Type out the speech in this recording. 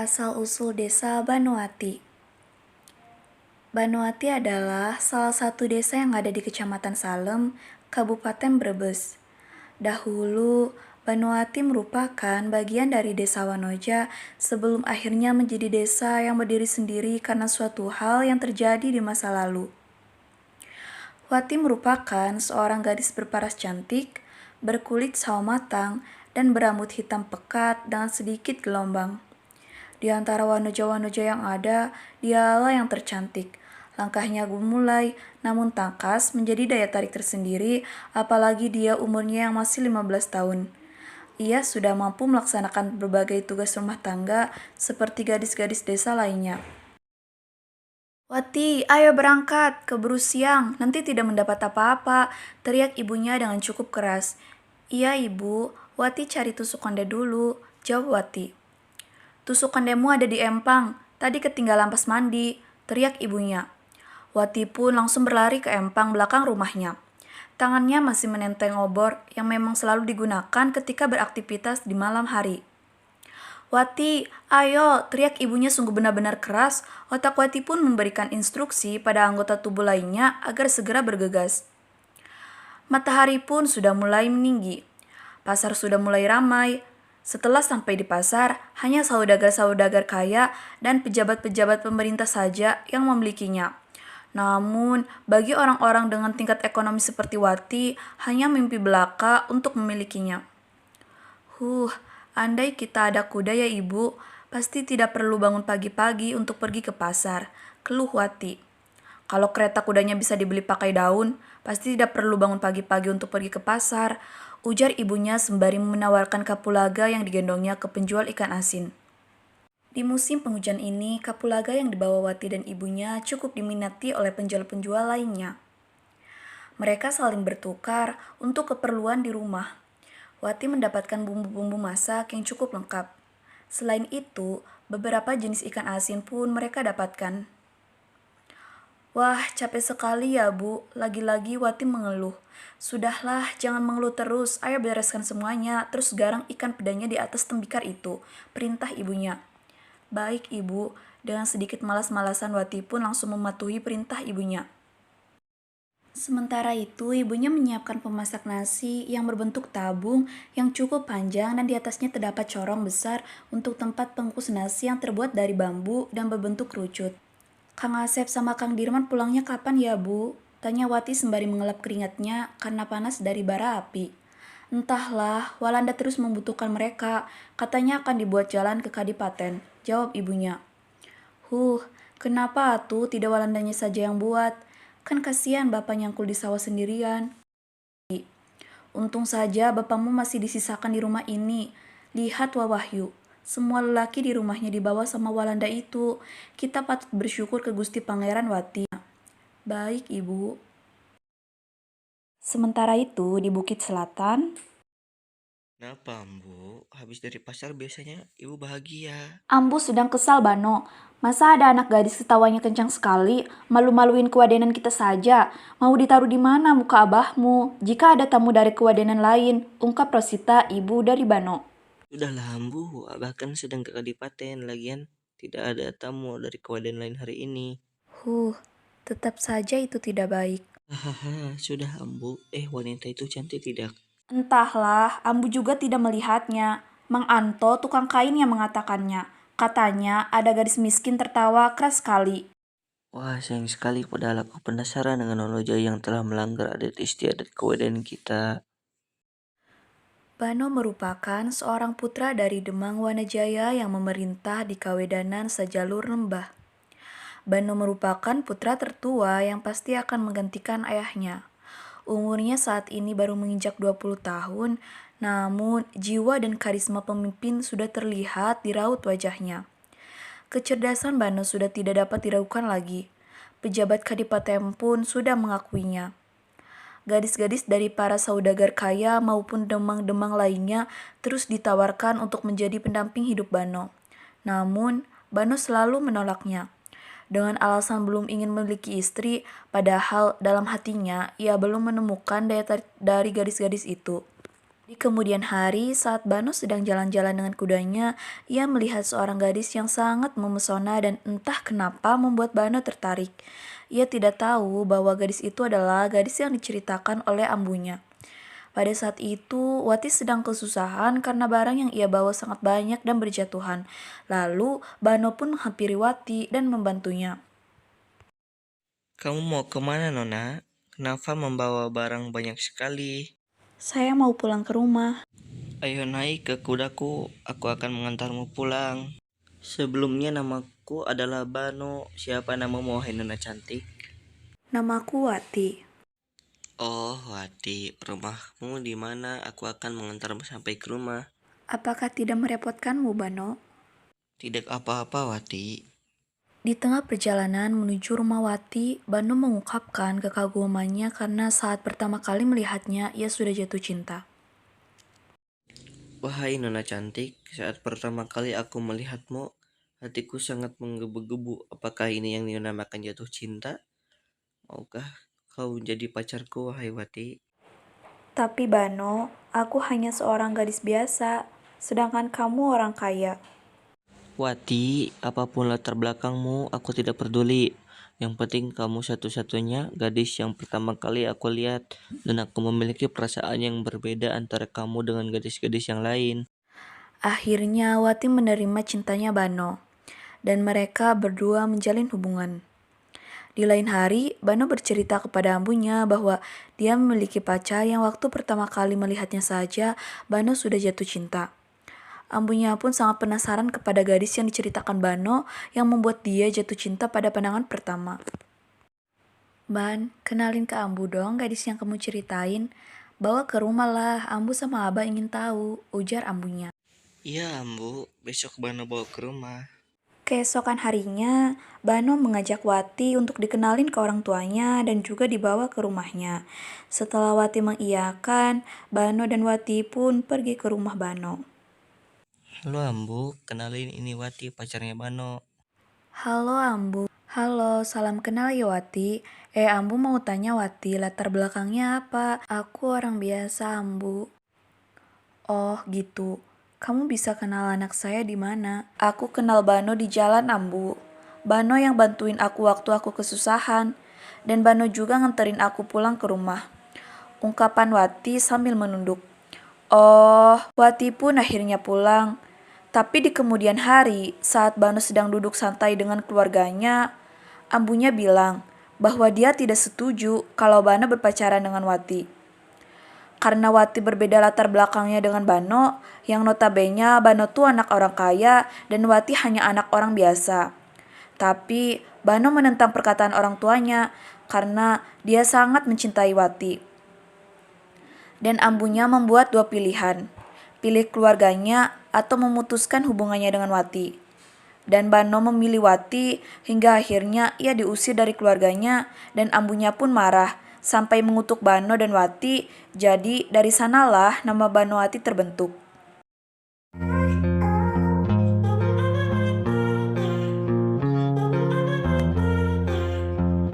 Asal-usul Desa Banuati. Banuati adalah salah satu desa yang ada di Kecamatan Salem, Kabupaten Brebes. Dahulu, Banuati merupakan bagian dari Desa Wanoja sebelum akhirnya menjadi desa yang berdiri sendiri karena suatu hal yang terjadi di masa lalu. Wati merupakan seorang gadis berparas cantik, berkulit sawo matang, dan berambut hitam pekat dengan sedikit gelombang. Di antara wanoja-wanoja yang ada, dialah yang tercantik. Langkahnya gemulai, namun tangkas menjadi daya tarik tersendiri, apalagi dia umurnya yang masih 15 tahun. Ia sudah mampu melaksanakan berbagai tugas rumah tangga seperti gadis-gadis desa lainnya. Wati, ayo berangkat, keburu siang, nanti tidak mendapat apa-apa, teriak ibunya dengan cukup keras. Iya ibu, Wati cari tusuk konde dulu, jawab Wati. Tusuk kondemu ada di empang, tadi ketinggalan pas mandi, teriak ibunya. Wati pun langsung berlari ke empang belakang rumahnya. Tangannya masih menenteng obor yang memang selalu digunakan ketika beraktivitas di malam hari. Wati, ayo, teriak ibunya sungguh benar-benar keras. Otak Wati pun memberikan instruksi pada anggota tubuh lainnya agar segera bergegas. Matahari pun sudah mulai meninggi. Pasar sudah mulai ramai. Setelah sampai di pasar, hanya saudagar-saudagar kaya dan pejabat-pejabat pemerintah saja yang memilikinya. Namun, bagi orang-orang dengan tingkat ekonomi seperti Wati, hanya mimpi belaka untuk memilikinya. Andai kita ada kuda ya ibu, pasti tidak perlu bangun pagi-pagi untuk pergi ke pasar, keluh Wati. Kalau kereta kudanya bisa dibeli pakai daun, pasti tidak perlu bangun pagi-pagi untuk pergi ke pasar, ujar ibunya sembari menawarkan kapulaga yang digendongnya ke penjual ikan asin. Di musim penghujan ini, kapulaga yang dibawa Wati dan ibunya cukup diminati oleh penjual-penjual lainnya. Mereka saling bertukar untuk keperluan di rumah. Wati mendapatkan bumbu-bumbu masak yang cukup lengkap. Selain itu, beberapa jenis ikan asin pun mereka dapatkan. Wah, capek sekali ya Bu, lagi-lagi Wati mengeluh. Sudahlah, jangan mengeluh terus, ayo bereskan semuanya, terus garang ikan pedanya di atas tembikar itu, perintah ibunya. Baik ibu, dengan sedikit malas-malasan Wati pun langsung mematuhi perintah ibunya. Sementara itu, ibunya menyiapkan pemasak nasi yang berbentuk tabung yang cukup panjang dan di atasnya terdapat corong besar untuk tempat pengukus nasi yang terbuat dari bambu dan berbentuk kerucut. Kang Asep sama Kang Dirman pulangnya kapan ya, Bu? Tanya Wati sembari mengelap keringatnya karena panas dari bara api. Entahlah, Walanda terus membutuhkan mereka. Katanya akan dibuat jalan ke Kadipaten, jawab ibunya. Kenapa atuh tidak Walandanya saja yang buat? Kan kasihan bapak nyangkul di sawah sendirian. Untung saja bapakmu masih disisakan di rumah ini. Lihat Wahyu, semua lelaki di rumahnya dibawa sama Walanda itu. Kita patut bersyukur ke Gusti Pangeran Wati. Baik, Ibu. Sementara itu, di Bukit Selatan, Kenapa, Ambu? Habis dari pasar biasanya ibu bahagia. Ambu sedang kesal, Bano. Masa ada anak gadis ketawanya kencang sekali, malu-maluin kewadenan kita saja. Mau ditaruh di mana muka abahmu? Jika ada tamu dari kewadenan lain, ungkap Rosita, ibu dari Bano. Sudahlah, Ambu. Abah kan sedang ke Kadipaten. Lagian tidak ada tamu dari kawaden lain hari ini. Tetap saja itu tidak baik. Hahaha, sudah Ambu. Wanita itu cantik tidak? Entahlah, Ambu juga tidak melihatnya. Mang Anto, tukang kain yang mengatakannya. Katanya ada gadis miskin tertawa keras sekali. Wah, sayang sekali padahal aku penasaran dengan Onoja yang telah melanggar adat istiadat kawaden kita. Bano merupakan seorang putra dari Demang Wanajaya yang memerintah di Kawedanan sejalur lembah. Bano merupakan putra tertua yang pasti akan menggantikan ayahnya. Umurnya saat ini baru menginjak 20 tahun, namun jiwa dan karisma pemimpin sudah terlihat di raut wajahnya. Kecerdasan Bano sudah tidak dapat diragukan lagi. Pejabat Kadipaten pun sudah mengakuinya. Gadis-gadis dari para saudagar kaya maupun demang-demang lainnya terus ditawarkan untuk menjadi pendamping hidup Bano. Namun, Bano selalu menolaknya. Dengan alasan belum ingin memiliki istri, padahal dalam hatinya ia belum menemukan daya tarik dari gadis-gadis itu. Di kemudian hari, saat Bano sedang jalan-jalan dengan kudanya, ia melihat seorang gadis yang sangat memesona dan entah kenapa membuat Bano tertarik. Ia tidak tahu bahwa gadis itu adalah gadis yang diceritakan oleh ambunya. Pada saat itu, Wati sedang kesusahan karena barang yang ia bawa sangat banyak dan berjatuhan. Lalu, Bano pun menghampiri Wati dan membantunya. Kamu mau kemana, Nona? Kenapa membawa barang banyak sekali? Saya mau pulang ke rumah. Ayo naik ke kudaku, aku akan mengantarmu pulang. Sebelumnya namaku adalah Bano. Siapa namamu, wahai Nona cantik? Namaku Wati. Oh, Wati, rumahmu di mana? Aku akan mengantarmu sampai ke rumah. Apakah tidak merepotkanmu, Bano? Tidak apa-apa, Wati. Di tengah perjalanan menuju rumah Wati, Bano mengungkapkan kekagumannya karena saat pertama kali melihatnya, ia sudah jatuh cinta. Wahai Nona cantik, saat pertama kali aku melihatmu, hatiku sangat menggebu-gebu. Apakah ini yang dinamakan jatuh cinta? Maukah kau jadi pacarku, wahai Wati? Tapi Bano, aku hanya seorang gadis biasa, sedangkan kamu orang kaya. Wati, apapun latar belakangmu, aku tidak peduli. Yang penting kamu satu-satunya gadis yang pertama kali aku lihat, dan aku memiliki perasaan yang berbeda antara kamu dengan gadis-gadis yang lain. Akhirnya Wati menerima cintanya Bano, dan mereka berdua menjalin hubungan. Di lain hari, Bano bercerita kepada ambunya bahwa dia memiliki pacar yang waktu pertama kali melihatnya saja, Bano sudah jatuh cinta. Ambunya pun sangat penasaran kepada gadis yang diceritakan Bano yang membuat dia jatuh cinta pada pandangan pertama. Ban, kenalin ke Ambu dong gadis yang kamu ceritain. Bawa ke rumah lah, Ambu sama Abah ingin tahu, ujar ambunya. Iya, Ambu, besok Bano bawa ke rumah. Keesokan harinya, Bano mengajak Wati untuk dikenalin ke orang tuanya dan juga dibawa ke rumahnya. Setelah Wati mengiyakan, Bano dan Wati pun pergi ke rumah Bano. Halo Ambu, kenalin ini Wati, pacarnya Bano. Halo Ambu. Halo, salam kenal ya Wati. Ambu mau tanya Wati, latar belakangnya apa? Aku orang biasa, Ambu. Oh, gitu. Kamu bisa kenal anak saya di mana? Aku kenal Bano di jalan, Ambu. Bano yang bantuin aku waktu aku kesusahan. Dan Bano juga nganterin aku pulang ke rumah. Ungkapan Wati sambil menunduk. Oh, Wati pun akhirnya pulang. Tapi di kemudian hari, saat Bano sedang duduk santai dengan keluarganya, ambunya bilang bahwa dia tidak setuju kalau Bano berpacaran dengan Wati. Karena Wati berbeda latar belakangnya dengan Bano, yang notabene Bano tuh anak orang kaya dan Wati hanya anak orang biasa. Tapi Bano menentang perkataan orang tuanya karena dia sangat mencintai Wati. Dan ambunya membuat dua pilihan, pilih keluarganya atau memutuskan hubungannya dengan Wati. Dan Bano memilih Wati hingga akhirnya ia diusir dari keluarganya dan ambunya pun marah sampai mengutuk Bano dan Wati. Jadi dari sanalah nama Bano Wati terbentuk.